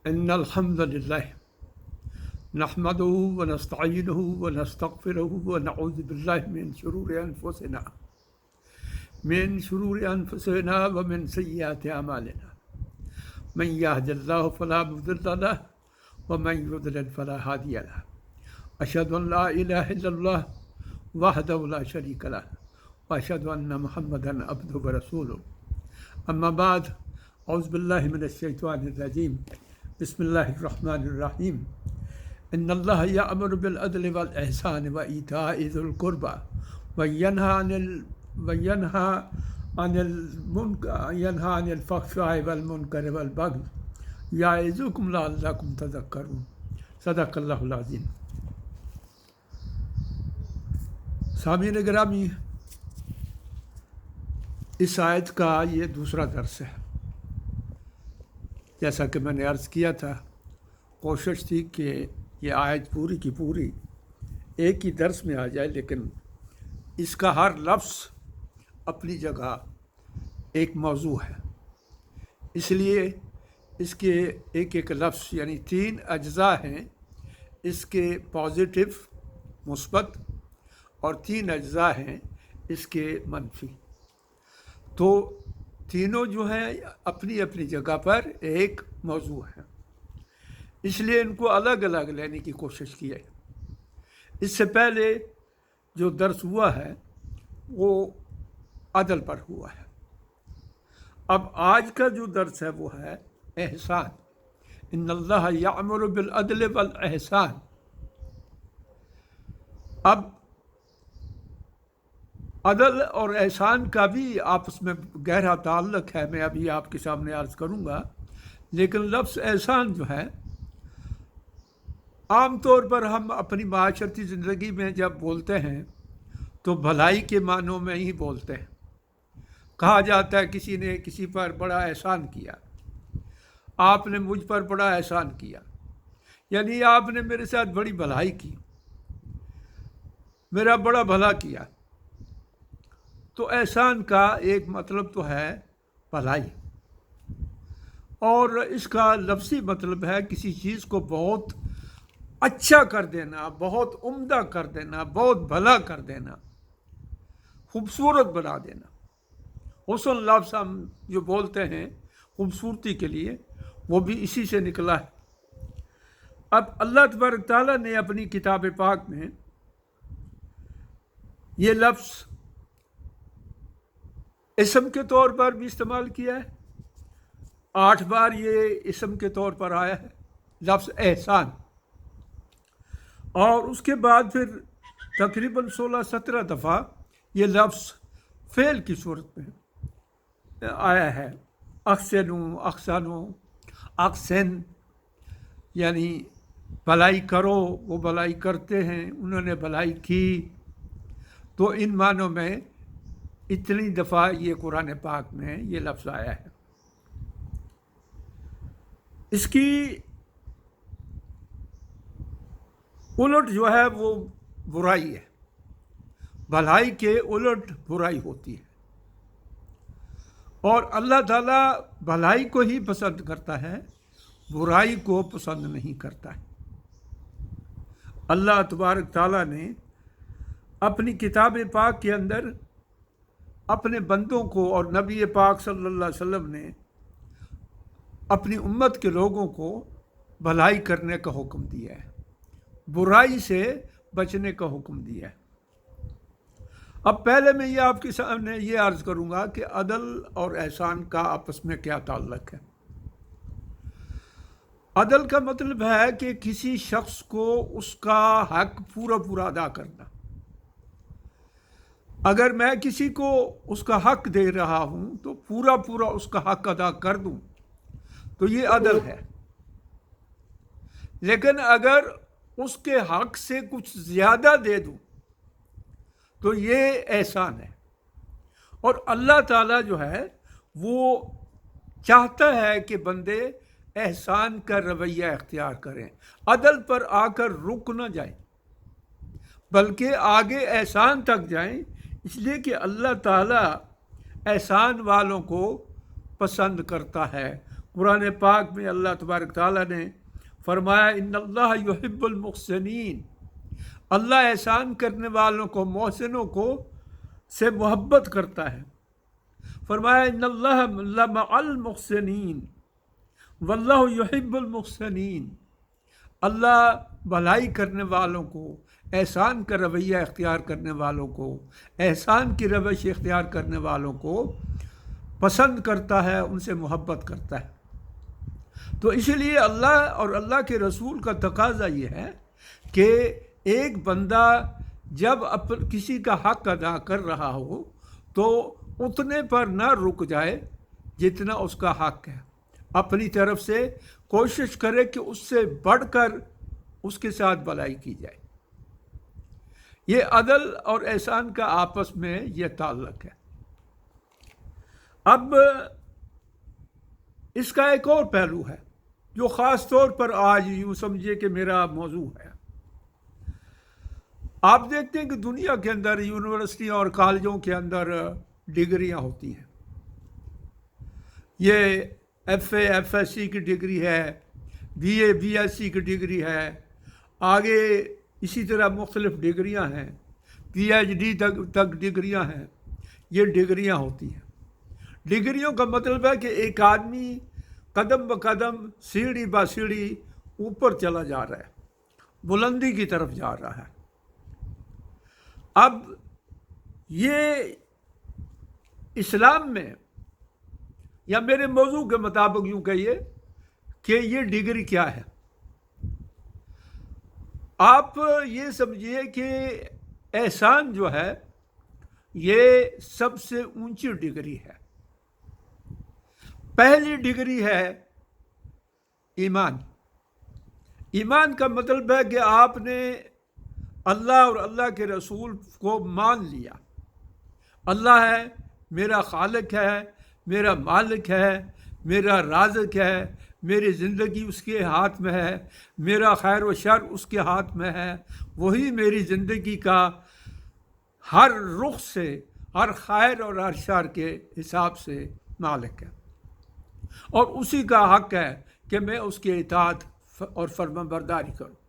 ان الحمد للہ نحمدہ ونستعینہ ونستغفرہ ونعوذ باللہ من شرور انفسنا ومن سیئات اعمالنا من یہد اللہ فلا مضل لہ ومن یضلل فلا ہادی لہ اشہد ان لا الہ الا اللہ وحدہ لا شریک لہ واشہد ان محمدا عبدہ ورسولہ اما بعد اعوذ باللہ من الشیطان الرجیم بسم اللہ الرحمن الرحیم ان اللہ یأمر بالعدل والاحسان وایتاء ذی القربى وینہی عن الفحشاء والمنکر والبغی یعظکم لعلکم تذکرون صدق اللہ العظیم۔ سامعین گرامی، اس آیت کا یہ دوسرا درس ہے۔ جیسا کہ میں نے عرض کیا تھا، کوشش تھی کہ یہ آیت پوری کی پوری ایک ہی درس میں آ جائے، لیکن اس کا ہر لفظ اپنی جگہ ایک موضوع ہے، اس لیے اس کے ایک ایک لفظ یعنی 3 اجزاء ہیں، اس کے پازیٹیو مثبت اور 3 اجزاء ہیں اس کے منفی۔ تو تینوں جو ہیں اپنی اپنی جگہ پر ایک موضوع ہے، اس لیے ان کو الگ الگ لینے کی کوشش کی ہے۔ اس سے پہلے جو درس ہوا ہے وہ عدل پر ہوا ہے۔ اب آج کا جو درس ہے وہ ہے احسان۔ ان اللہ یأمر بالعدل والاحسان۔ اب عدل اور احسان کا بھی آپس میں گہرا تعلق ہے، میں ابھی آپ کے سامنے عرض کروں گا، لیکن لفظ احسان جو ہے عام طور پر ہم اپنی معاشرتی زندگی میں جب بولتے ہیں تو بھلائی کے معنوں میں ہی بولتے ہیں۔ کہا جاتا ہے کسی نے کسی پر بڑا احسان کیا، آپ نے مجھ پر بڑا احسان کیا، یعنی آپ نے میرے ساتھ بڑی بھلائی کی، میرا بڑا بھلا کیا۔ تو احسان کا ایک مطلب تو ہے بھلائی، اور اس کا لفظی مطلب ہے کسی چیز کو بہت اچھا کر دینا، بہت عمدہ کر دینا، بہت بھلا کر دینا، خوبصورت بنا دینا۔ حسن لفظ ہم جو بولتے ہیں خوبصورتی کے لیے، وہ بھی اسی سے نکلا ہے۔ اب اللہ تبارک تعالیٰ نے اپنی کتاب پاک میں یہ لفظ اسم کے طور پر بھی استعمال کیا ہے، 8 بار یہ اسم کے طور پر آیا ہے لفظ احسان، اور اس کے بعد پھر تقریباً 16-17 دفعہ یہ لفظ فعل کی صورت میں آیا ہے۔ احسنوا احسنوا، احسن یعنی بھلائی کرو، وہ بھلائی کرتے ہیں، انہوں نے بھلائی کی۔ تو ان معنوں میں اتنی دفعہ یہ قرآن پاک میں یہ لفظ آیا ہے۔ اس کی الٹ جو ہے وہ برائی ہے، بھلائی کے الٹ برائی ہوتی ہے، اور اللہ تعالیٰ بھلائی کو ہی پسند کرتا ہے، برائی کو پسند نہیں کرتا ہے۔ اللہ تبارک تعالیٰ نے اپنی کتاب پاک کے اندر اپنے بندوں کو اور نبی پاک صلی اللہ علیہ وسلم نے اپنی امت کے لوگوں کو بھلائی کرنے کا حکم دیا ہے، برائی سے بچنے کا حکم دیا ہے۔ اب پہلے میں یہ آپ کے سامنے یہ عرض کروں گا کہ عدل اور احسان کا آپس میں کیا تعلق ہے۔ عدل کا مطلب ہے کہ کسی شخص کو اس کا حق پورا پورا ادا کرنا۔ اگر میں کسی کو اس کا حق دے رہا ہوں تو پورا پورا اس کا حق ادا کر دوں تو یہ عدل ہے، لیکن اگر اس کے حق سے کچھ زیادہ دے دوں تو یہ احسان ہے۔ اور اللہ تعالیٰ جو ہے وہ چاہتا ہے کہ بندے احسان کا رویہ اختیار کریں، عدل پر آ کر رک نہ جائیں، بلکہ آگے احسان تک جائیں، اس لیے کہ اللہ تعالیٰ احسان والوں کو پسند کرتا ہے۔ قرآن پاک میں اللہ تبارک تعالیٰ نے فرمایا ان اللہ یحب المحسنین، اللہ احسان کرنے والوں کو، محسنوں کو سے محبت کرتا ہے۔ فرمایا ان اللہ مع المحسنین واللہ یحب المحسنین، اللہ بھلائی کرنے والوں کو، احسان کا رویہ اختیار کرنے والوں کو، احسان کی روش اختیار کرنے والوں کو پسند کرتا ہے، ان سے محبت کرتا ہے۔ تو اس لیے اللہ اور اللہ کے رسول کا تقاضا یہ ہے کہ ایک بندہ جب کسی کا حق ادا کر رہا ہو تو اتنے پر نہ رک جائے جتنا اس کا حق ہے، اپنی طرف سے کوشش کرے کہ اس سے بڑھ کر اس کے ساتھ بھلائی کی جائے۔ یہ عدل اور احسان کا آپس میں یہ تعلق ہے۔ اب اس کا ایک اور پہلو ہے جو خاص طور پر آج یوں سمجھیے کہ میرا موضوع ہے۔ آپ دیکھتے ہیں کہ دنیا کے اندر یونیورسٹیوں اور کالجوں کے اندر ڈگریاں ہوتی ہیں۔ یہ F A F S C کی ڈگری ہے، B A B S C کی ڈگری ہے، آگے اسی طرح مختلف ڈگریاں ہیں، پی ایچ ڈی تک ڈگریاں ہیں۔ یہ ڈگریاں ہوتی ہیں۔ ڈگریوں کا مطلب ہے کہ ایک آدمی قدم بقدم، سیڑھی بہ سیڑھی اوپر چلا جا رہا ہے، بلندی کی طرف جا رہا ہے۔ اب یہ اسلام میں یا میرے موضوع کے مطابق یوں کہیے کہ یہ ڈگری کیا ہے؟ آپ یہ سمجھیے کہ احسان جو ہے یہ سب سے اونچی ڈگری ہے۔ پہلی ڈگری ہے ایمان۔ ایمان کا مطلب ہے کہ آپ نے اللہ اور اللہ کے رسول کو مان لیا۔ اللہ ہے، میرا خالق ہے، میرا مالک ہے، میرا رازق ہے، میری زندگی اس کے ہاتھ میں ہے، میرا خیر و شر اس کے ہاتھ میں ہے، وہی میری زندگی کا ہر رخ سے، ہر خیر اور ہر شر کے حساب سے مالک ہے، اور اسی کا حق ہے کہ میں اس کی اطاعت اور فرما برداری کروں۔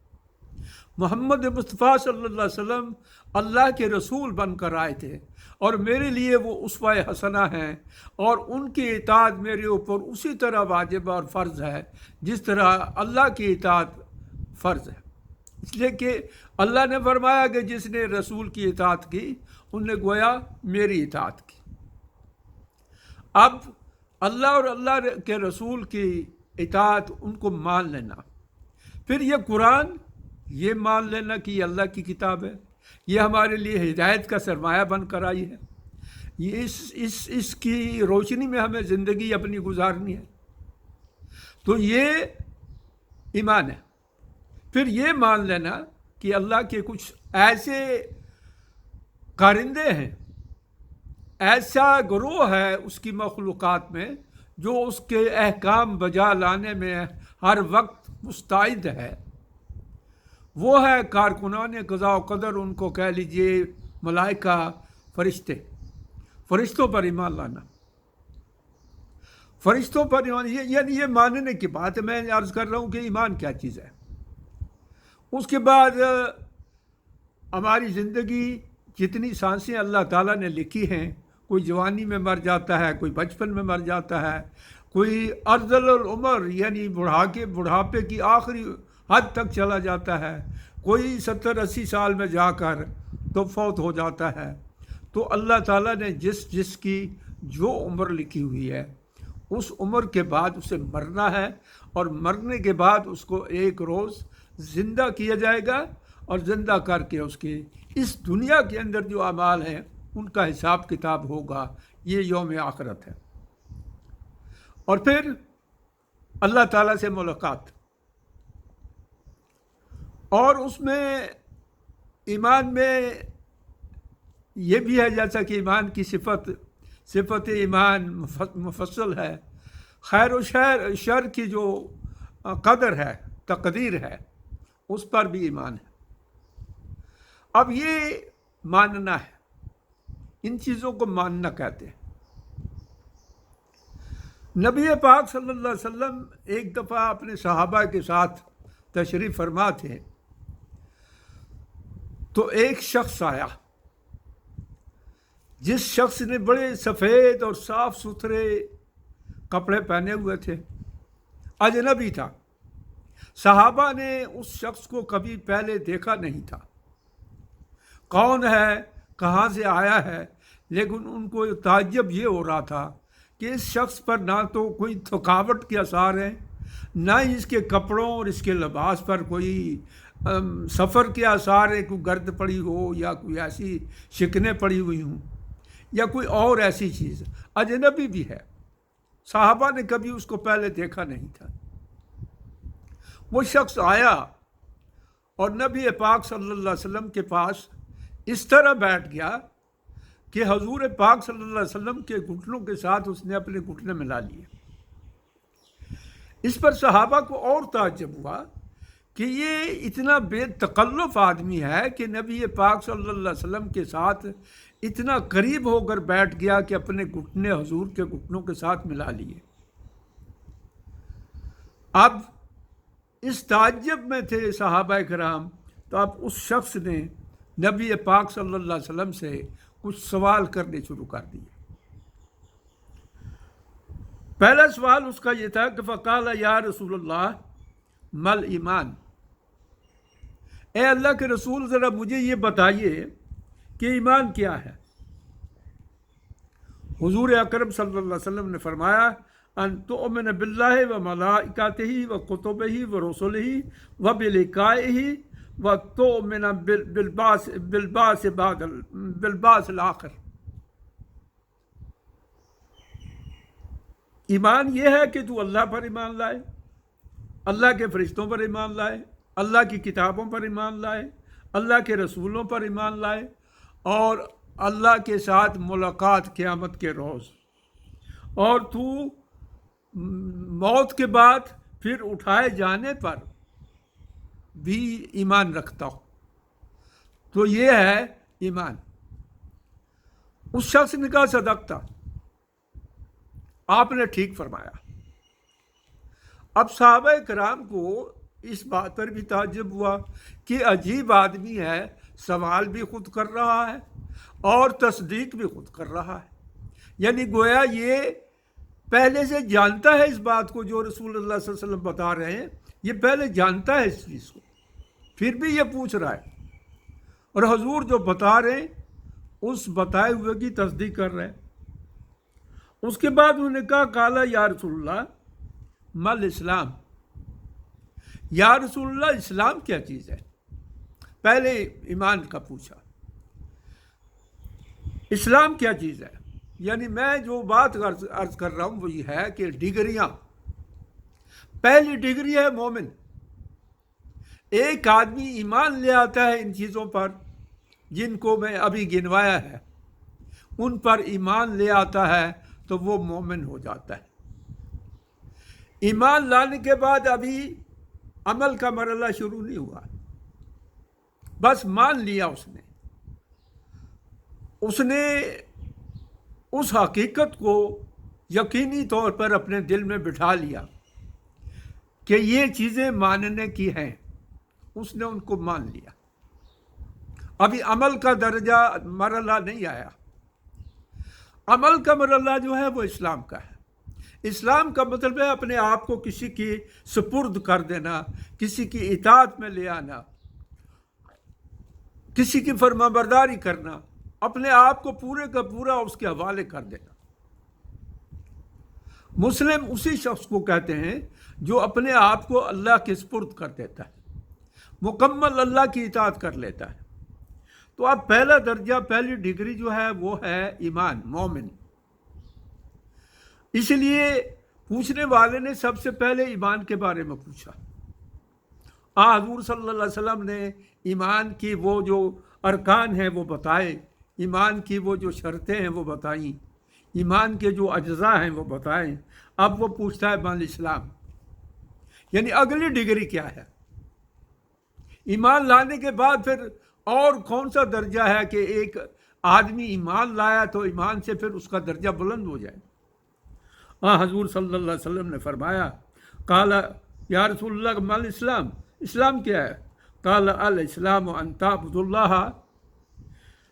محمد مصطفیٰ صلی اللہ علیہ وسلم اللہ کے رسول بن کر آئے تھے، اور میرے لیے وہ اسوہ حسنہ ہیں، اور ان کی اطاعت میرے اوپر اسی طرح واجب اور فرض ہے جس طرح اللہ کی اطاعت فرض ہے۔ اس لیے کہ اللہ نے فرمایا کہ جس نے رسول کی اطاعت کی ان نے گویا میری اطاعت کی۔ اب اللہ اور اللہ کے رسول کی اطاعت، ان کو مان لینا، پھر یہ قرآن، یہ مان لینا کہ یہ اللہ کی کتاب ہے، یہ ہمارے لیے ہدایت کا سرمایہ بن کر آئی ہے، یہ اس کی روشنی میں ہمیں زندگی اپنی گزارنی ہے، تو یہ ایمان ہے۔ پھر یہ مان لینا کہ اللہ کے کچھ ایسے کارندے ہیں، ایسا گروہ ہے اس کی مخلوقات میں جو اس کے احکام بجا لانے میں ہر وقت مستعد ہے۔ وہ ہے کارکنان قضاء و قدر، ان کو کہہ لیجئے ملائکہ، فرشتے۔ فرشتوں پر ایمان لانا، فرشتوں پر ایمان، یعنی یہ ماننے کی بات ہے۔ میں عرض کر رہا ہوں کہ ایمان کیا چیز ہے۔ اس کے بعد ہماری زندگی، جتنی سانسیں اللہ تعالیٰ نے لکھی ہیں، کوئی جوانی میں مر جاتا ہے، کوئی بچپن میں مر جاتا ہے، کوئی ارذل العمر یعنی بڑھاپے کی آخری حد تک چلا جاتا ہے، کوئی 70-80 سال میں جا کر تو فوت ہو جاتا ہے۔ تو اللہ تعالیٰ نے جس کی جو عمر لکھی ہوئی ہے، اس عمر کے بعد اسے مرنا ہے، اور مرنے کے بعد اس کو ایک روز زندہ کیا جائے گا، اور زندہ کر کے اس کے اس دنیا کے اندر جو اعمال ہیں ان کا حساب کتاب ہوگا۔ یہ یوم آخرت ہے۔ اور پھر اللہ تعالیٰ سے ملاقات، اور اس میں ایمان میں یہ بھی ہے، جیسا کہ ایمان کی صفت ایمان مفصل ہے، خیر و شر کی جو قدر ہے، تقدیر ہے، اس پر بھی ایمان ہے۔ اب یہ ماننا ہے، ان چیزوں کو ماننا کہتے ہیں۔ نبی پاک صلی اللہ علیہ وسلم ایک دفعہ اپنے صحابہ کے ساتھ تشریف فرما تھے، تو ایک شخص آیا جس شخص نے بڑے سفید اور صاف ستھرے کپڑے پہنے ہوئے تھے، اجنبی تھا۔ صحابہ نے اس شخص کو کبھی پہلے دیکھا نہیں تھا، کون ہے، کہاں سے آیا ہے، لیکن ان کو تعجب یہ ہو رہا تھا کہ اس شخص پر نہ تو کوئی تھکاوٹ کے آثار ہیں، نہ ہی اس کے کپڑوں اور اس کے لباس پر کوئی سفر کے آثار ہے، کوئی گرد پڑی ہو یا کوئی ایسی شکنیں پڑی ہوئی ہوں یا کوئی اور ایسی چیز، اجنبی بھی ہے۔ صحابہ نے کبھی اس کو پہلے دیکھا نہیں تھا۔ وہ شخص آیا اور نبی پاک صلی اللہ علیہ وسلم کے پاس اس طرح بیٹھ گیا کہ حضور پاک صلی اللہ علیہ وسلم کے گھٹنوں کے ساتھ اس نے اپنے گھٹنے ملا لیے۔ اس پر صحابہ کو اور تعجب ہوا کہ یہ اتنا بے تکلف آدمی ہے کہ نبی پاک صلی اللہ علیہ وسلم کے ساتھ اتنا قریب ہو کر بیٹھ گیا کہ اپنے گھٹنے حضور کے گھٹنوں کے ساتھ ملا لیے۔ اب اس تعجب میں تھے صحابہ کرام، تو اب اس شخص نے نبی پاک صلی اللہ علیہ وسلم سے کچھ سوال کرنے شروع کر دیے۔ پہلا سوال اس کا یہ تھا کہ فقال یا رسول اللہ مل ایمان، اے اللہ کے رسول ذرا مجھے یہ بتائیے کہ ایمان کیا ہے؟ حضور اکرم صلی اللہ علیہ وسلم نے فرمایا ان تؤمن باللہ و ملائکتہ و کتبہ و رسلہ و بلقائہ و تؤمن بالبعث الآخر۔ ایمان یہ ہے کہ تو اللہ پر ایمان لائے، اللہ کے فرشتوں پر ایمان لائے، اللہ کی کتابوں پر ایمان لائے، اللہ کے رسولوں پر ایمان لائے، اور اللہ کے ساتھ ملاقات قیامت کے روز، اور تو موت کے بعد پھر اٹھائے جانے پر بھی ایمان رکھتا ہو۔ تو یہ ہے ایمان۔ اس شخص نے کہا صدقتا، آپ نے ٹھیک فرمایا۔ اب صحابہ کرام کو اس بات پر بھی تعجب ہوا کہ عجیب آدمی ہے، سوال بھی خود کر رہا ہے اور تصدیق بھی خود کر رہا ہے، یعنی گویا یہ پہلے سے جانتا ہے اس بات کو جو رسول اللہ صلی اللہ علیہ وسلم بتا رہے ہیں، یہ پہلے جانتا ہے اس چیز کو، پھر بھی یہ پوچھ رہا ہے، اور حضور جو بتا رہے ہیں اس بتائے ہوئے کی تصدیق کر رہے ہیں۔ اس کے بعد انہوں نے کہا قال یا رسول اللہ مل اسلام، یا رسول اللہ اسلام کیا چیز ہے؟ پہلے ایمان کا پوچھا، اسلام کیا چیز ہے؟ یعنی میں جو بات عرض کر رہا ہوں وہ یہ ہے کہ ڈگریاں، پہلی ڈگری ہے مومن۔ ایک آدمی ایمان لے آتا ہے ان چیزوں پر جن کو میں ابھی گنوایا ہے، ان پر ایمان لے آتا ہے تو وہ مومن ہو جاتا ہے۔ ایمان لانے کے بعد ابھی عمل کا مرحلہ شروع نہیں ہوا، بس مان لیا اس نے اس حقیقت کو یقینی طور پر اپنے دل میں بٹھا لیا کہ یہ چیزیں ماننے کی ہیں، اس نے ان کو مان لیا۔ ابھی عمل کا درجہ مرحلہ نہیں آیا۔ عمل کا مرحلہ جو ہے وہ اسلام کا ہے۔ اسلام کا مطلب ہے اپنے آپ کو کسی کی سپرد کر دینا، کسی کی اطاعت میں لے آنا، کسی کی فرما برداری کرنا، اپنے آپ کو پورے کا پورا اس کے حوالے کر دینا۔ مسلم اسی شخص کو کہتے ہیں جو اپنے آپ کو اللہ کے سپرد کر دیتا ہے، مکمل اللہ کی اطاعت کر لیتا ہے۔ تو اب پہلا درجہ، پہلی ڈگری جو ہے وہ ہے ایمان، مومن۔ اس لیے پوچھنے والے نے سب سے پہلے ایمان کے بارے میں پوچھا۔ حضور صلی اللہ علیہ وسلم نے ایمان کی وہ جو ارکان ہیں وہ بتائے، ایمان کی وہ جو شرطیں ہیں وہ بتائیں، ایمان کے جو اجزاء ہیں وہ بتائیں۔ اب وہ پوچھتا ہے مال اسلام، یعنی اگلی ڈگری کیا ہے؟ ایمان لانے کے بعد پھر اور کون سا درجہ ہے کہ ایک آدمی ایمان لایا تو ایمان سے پھر اس کا درجہ بلند ہو جائے؟ ہاں حضور صلی اللہ علیہ وسلم نے فرمایا، قال یا رسول اللہ مال اسلام، اسلام کیا ہے؟ قال الاسلام ان تعبد اللہ،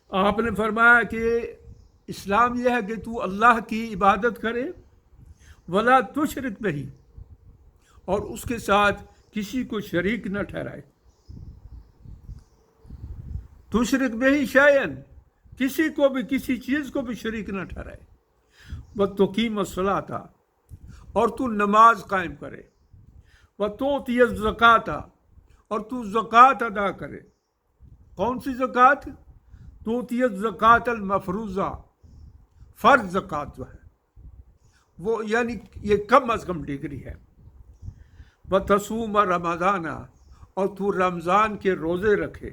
آپ نے فرمایا کہ اسلام یہ ہے کہ تو اللہ کی عبادت کرے، ولا تشرک بہ، اور اس کے ساتھ کسی کو شریک نہ ٹھہرائے، تشرک بہ شیئن، کسی کو بھی کسی چیز کو بھی شریک نہ ٹھہرائے، وتقیم الصلاۃ، اور تو نماز قائم کرے، وتؤتی الزکوٰۃ، اور تو زکوٰۃ ادا کرے۔ کون سی زکوٰۃ؟ تؤتی الزکوٰۃ المفروضہ، فرض زکوٰۃ جو ہے وہ، یعنی یہ کم از کم ڈگری ہے۔ وتصوم رمضان، اور تو رمضان کے روزے رکھے۔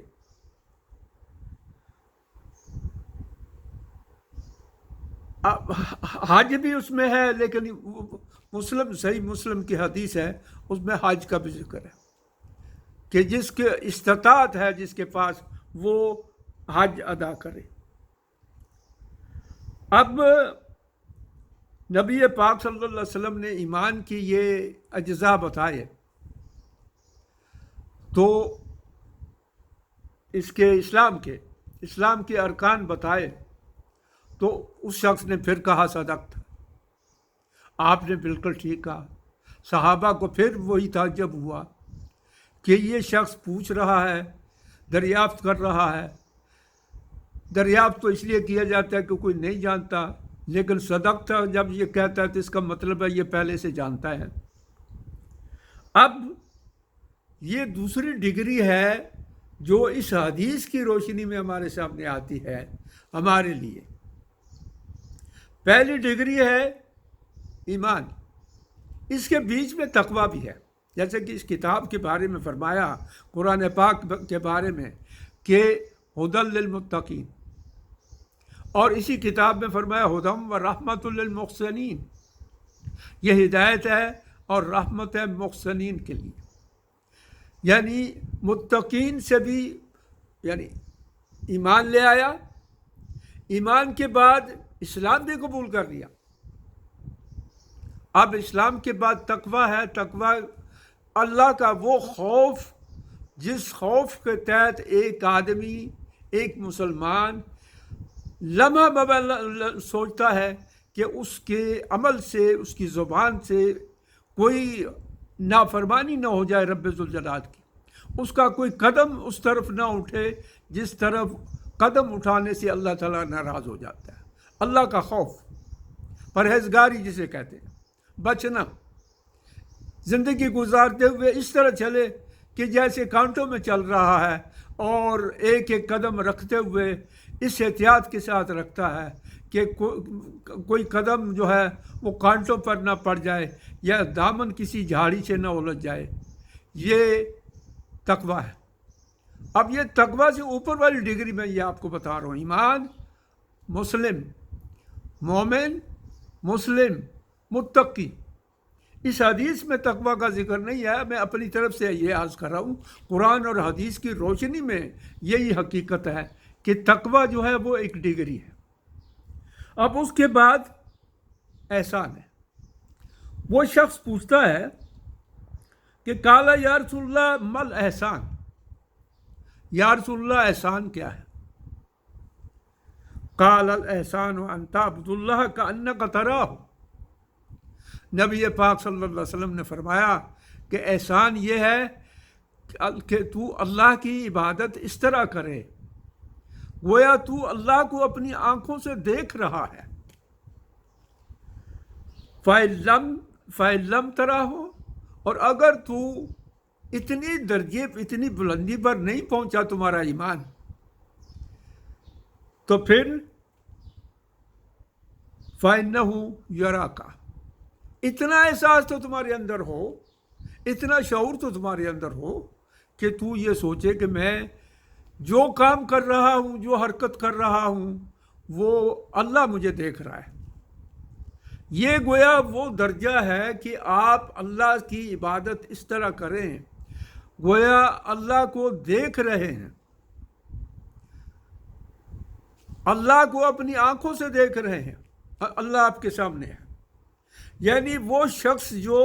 حج بھی اس میں ہے، لیکن مسلم، صحیح مسلم کی حدیث ہے، اس میں حج کا بھی ذکر ہے کہ جس کے استطاعت ہے، جس کے پاس، وہ حج ادا کرے۔ اب نبی پاک صلی اللہ علیہ وسلم نے ایمان کی یہ اجزاء بتائے، تو اس کے اسلام کے ارکان بتائے، تو اس شخص نے پھر کہا صدقت، آپ نے بالکل ٹھیک کہا۔ صحابہ کو پھر وہی تعجب ہوا کہ یہ شخص پوچھ رہا ہے، دریافت کر رہا ہے۔ دریافت تو اس لیے کیا جاتا ہے کہ کوئی نہیں جانتا، لیکن صدقت جب یہ کہتا ہے تو اس کا مطلب ہے یہ پہلے سے جانتا ہے۔ اب یہ دوسری ڈگری ہے جو اس حدیث کی روشنی میں ہمارے سامنے آتی ہے ہمارے لیے۔ پہلی ڈگری ہے ایمان، اس کے بیچ میں تقویٰ بھی ہے، جیسے کہ اس کتاب کے بارے میں فرمایا، قرآن پاک کے بارے میں، کہ ہدی للمتقین، اور اسی کتاب میں فرمایا ہدی و رحمت للمحسنین، یہ ہدایت ہے اور رحمت ہے محسنین کے لیے، یعنی متقین سے بھی، یعنی ایمان لے آیا، ایمان کے بعد اسلام بھی قبول کر لیا۔ اب اسلام کے بعد تقویٰ ہے۔ تقویٰ اللہ کا وہ خوف جس خوف کے تحت ایک آدمی، ایک مسلمان لمحہ بلمحہ سوچتا ہے کہ اس کے عمل سے، اس کی زبان سے کوئی نافرمانی نہ ہو جائے رب ذوالجلال کی، اس کا کوئی قدم اس طرف نہ اٹھے جس طرف قدم اٹھانے سے اللہ تعالیٰ ناراض ہو جاتا ہے۔ اللہ کا خوف، پرہیزگاری جسے کہتے ہیں، بچنا، زندگی گزارتے ہوئے اس طرح چلے کہ جیسے کانٹوں میں چل رہا ہے، اور ایک ایک قدم رکھتے ہوئے اس احتیاط کے ساتھ رکھتا ہے کہ کوئی قدم جو ہے وہ کانٹوں پر نہ پڑ جائے، یا دامن کسی جھاڑی سے نہ الجھ جائے۔ یہ تقویٰ ہے۔ اب یہ تقویٰ سے اوپر والی ڈگری میں یہ آپ کو بتا رہا ہوں، ایمان، مسلم، مومن، مسلم، متقی۔ اس حدیث میں تقویٰ کا ذکر نہیں ہے، میں اپنی طرف سے یہ عرض کر رہا ہوں، قرآن اور حدیث کی روشنی میں یہی حقیقت ہے کہ تقویٰ جو ہے وہ ایک ڈگری ہے۔ اب اس کے بعد احسان ہے۔ وہ شخص پوچھتا ہے کہ قال یا رسول اللہ مل احسان، یا رسول اللہ احسان کیا ہے؟ قال الاحسان ان تعبد اللہ کانک تراہ، نبی پاک صلی اللہ علیہ وسلم نے فرمایا کہ احسان یہ ہے کہ تو اللہ کی عبادت اس طرح کرے گویا تو اللہ کو اپنی آنکھوں سے دیکھ رہا ہے۔ فَإِن لَمْ تَرَاهُ، اور اگر تو اتنی درجے، اتنی بلندی پر نہیں پہنچا تمہارا ایمان، تو پھر فَإِنَّهُ يَرَاكَ، اتنا احساس تو تمہارے اندر ہو، اتنا شعور تو تمہارے اندر ہو کہ تو یہ سوچے کہ میں جو کام کر رہا ہوں، جو حرکت کر رہا ہوں، وہ اللہ مجھے دیکھ رہا ہے۔ یہ گویا وہ درجہ ہے کہ آپ اللہ کی عبادت اس طرح کریں گویا اللہ کو دیکھ رہے ہیں، اللہ کو اپنی آنکھوں سے دیکھ رہے ہیں، اللہ آپ کے سامنے ہے۔ یعنی وہ شخص جو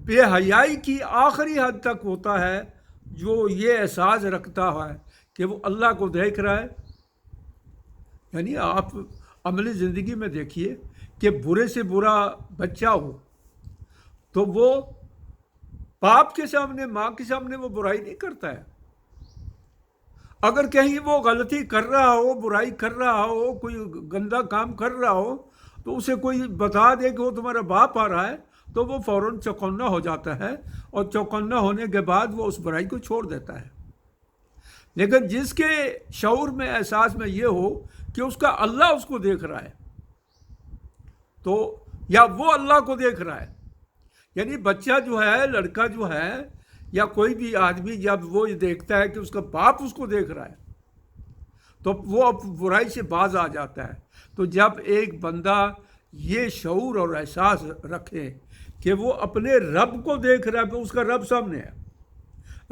بے حیائی کی آخری حد تک ہوتا ہے، جو یہ احساس رکھتا ہے کہ وہ اللہ کو دیکھ رہا ہے. یعنی آپ عملی زندگی میں دیکھیے کہ برے سے برا بچہ ہو تو وہ باپ کے سامنے، ماں کے سامنے وہ برائی نہیں کرتا ہے. اگر کہیں وہ غلطی کر رہا ہو، برائی کر رہا ہو، کوئی گندا کام کر رہا ہو، تو اسے کوئی بتا دے کہ وہ تمہارا باپ آ رہا ہے تو وہ فوراً چوکنا ہو جاتا ہے، اور چوکنا ہونے کے بعد وہ اس برائی کو چھوڑ دیتا ہے. لیکن جس کے شعور میں، احساس میں یہ ہو کہ اس کا اللہ اس کو دیکھ رہا ہے، تو یا وہ اللہ کو دیکھ رہا ہے، یعنی بچہ جو ہے، لڑکا جو ہے، یا کوئی بھی آدمی جب وہ دیکھتا ہے کہ اس کا باپ اس کو دیکھ رہا ہے تو وہ برائی سے باز آ جاتا ہے. تو جب ایک بندہ یہ شعور اور احساس رکھے کہ وہ اپنے رب کو دیکھ رہا ہے، کہ اس کا رب سامنے ہے،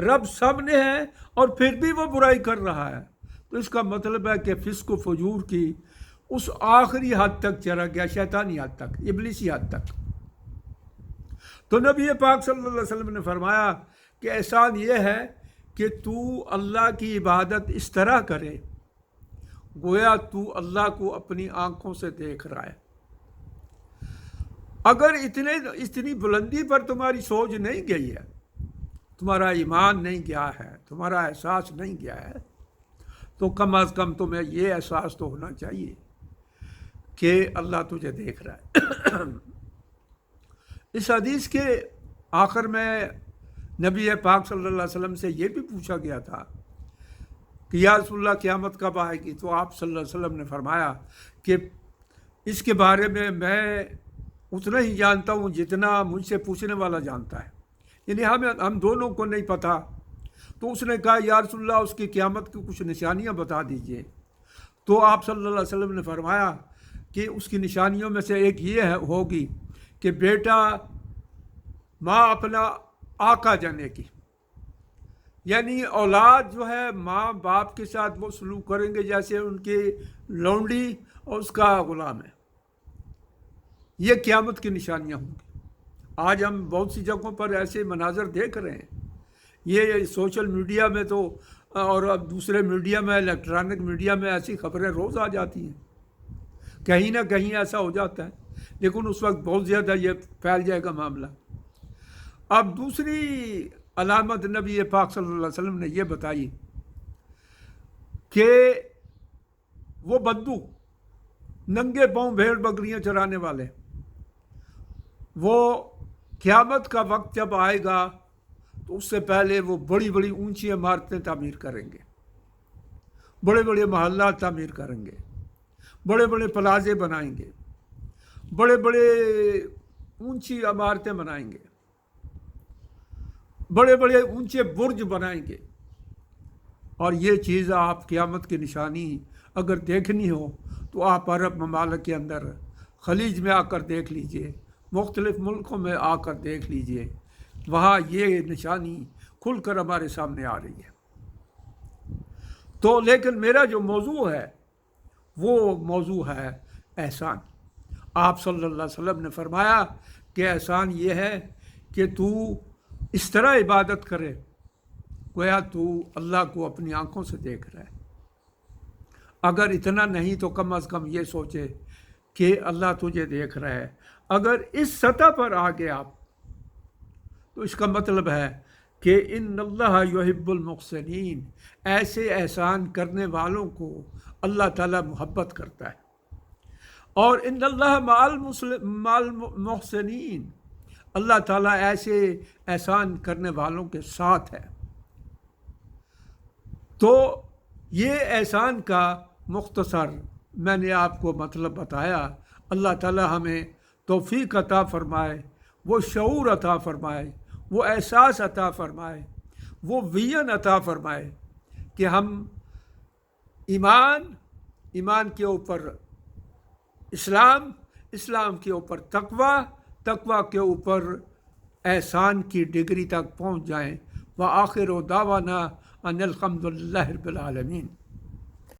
رب سامنے ہے، اور پھر بھی وہ برائی کر رہا ہے، تو اس کا مطلب ہے کہ فسق و فجور کی اس آخری حد تک چلا گیا، شیطانی حد تک، ابلیسی حد تک. تو نبی پاک صلی اللہ علیہ وسلم نے فرمایا کہ احسان یہ ہے کہ تو اللہ کی عبادت اس طرح کرے گویا تو اللہ کو اپنی آنکھوں سے دیکھ رہا ہے. اگر اتنی بلندی پر تمہاری سوچ نہیں گئی ہے، تمہارا ایمان نہیں گیا ہے، تمہارا احساس نہیں گیا ہے، تو کم از کم تمہیں یہ احساس تو ہونا چاہیے کہ اللہ تجھے دیکھ رہا ہے. اس حدیث کے آخر میں نبی پاک صلی اللہ علیہ وسلم سے یہ بھی پوچھا گیا تھا کہ یا رسول اللہ قیامت کب آئے گی؟ تو آپ صلی اللہ علیہ وسلم نے فرمایا کہ اس کے بارے میں اتنا ہی جانتا ہوں جتنا مجھ سے پوچھنے والا جانتا ہے، یعنی ہم دونوں کو نہیں پتہ. تو اس نے کہا یا رسول اللہ اس کی قیامت کی کچھ نشانیاں بتا دیجئے. تو آپ صلی اللہ علیہ وسلم نے فرمایا کہ اس کی نشانیوں میں سے ایک یہ ہوگی کہ بیٹا ماں اپنا آقا جانے کی، یعنی اولاد جو ہے ماں باپ کے ساتھ وہ سلوک کریں گے جیسے ان کی لونڈی اور اس کا غلام ہے. یہ قیامت کی نشانیاں ہوں گی. آج ہم بہت سی جگہوں پر ایسے مناظر دیکھ رہے ہیں. یہ سوشل میڈیا میں تو، اور اب دوسرے میڈیا میں، الیکٹرانک میڈیا میں ایسی خبریں روز آ جاتی ہیں، کہیں نہ کہیں ایسا ہو جاتا ہے. لیکن اس وقت بہت زیادہ یہ پھیل جائے گا معاملہ. اب دوسری علامت نبی پاک صلی اللہ علیہ وسلم نے یہ بتائی کہ وہ بدو، ننگے پاؤں بھیڑ بکریاں چرانے والے، وہ قیامت کا وقت جب آئے گا تو اس سے پہلے وہ بڑی بڑی اونچی عمارتیں تعمیر کریں گے، بڑے بڑے محلات تعمیر کریں گے، بڑے بڑے پلازے بنائیں گے، بڑے بڑے اونچی عمارتیں بنائیں گے، بڑے بڑے اونچے برج بنائیں گے. اور یہ چیز آپ قیامت کی نشانی اگر دیکھنی ہو تو آپ عرب ممالک کے اندر خلیج میں آ کر دیکھ لیجئے، مختلف ملکوں میں آ کر دیکھ لیجئے، وہاں یہ نشانی کھل کر ہمارے سامنے آ رہی ہے. تو لیکن میرا جو موضوع ہے وہ موضوع ہے احسان. آپ صلی اللہ علیہ وسلم نے فرمایا کہ احسان یہ ہے کہ تو اس طرح عبادت کرے گویا تو اللہ کو اپنی آنکھوں سے دیکھ رہا ہے. اگر اتنا نہیں تو کم از کم یہ سوچے کہ اللہ تجھے دیکھ رہا ہے. اگر اس سطح پر آ گئے آپ تو اس کا مطلب ہے کہ ان اللہ یحب المحسنین، ایسے احسان کرنے والوں کو اللہ تعالیٰ محبت کرتا ہے. اور ان اللہ مع المحسنین، اللہ تعالیٰ ایسے احسان کرنے والوں کے ساتھ ہے. تو یہ احسان کا مختصر میں نے آپ کو مطلب بتایا. اللہ تعالیٰ ہمیں توفیق عطا فرمائے، وہ شعور عطا فرمائے، وہ احساس عطا فرمائے، وہ ویژن عطا فرمائے کہ ہم ایمان کے اوپر اسلام کے اوپر تقوی کے اوپر احسان کی ڈگری تک پہنچ جائیں. وآخر دعوانا ان الحمد للہ رب العالمین.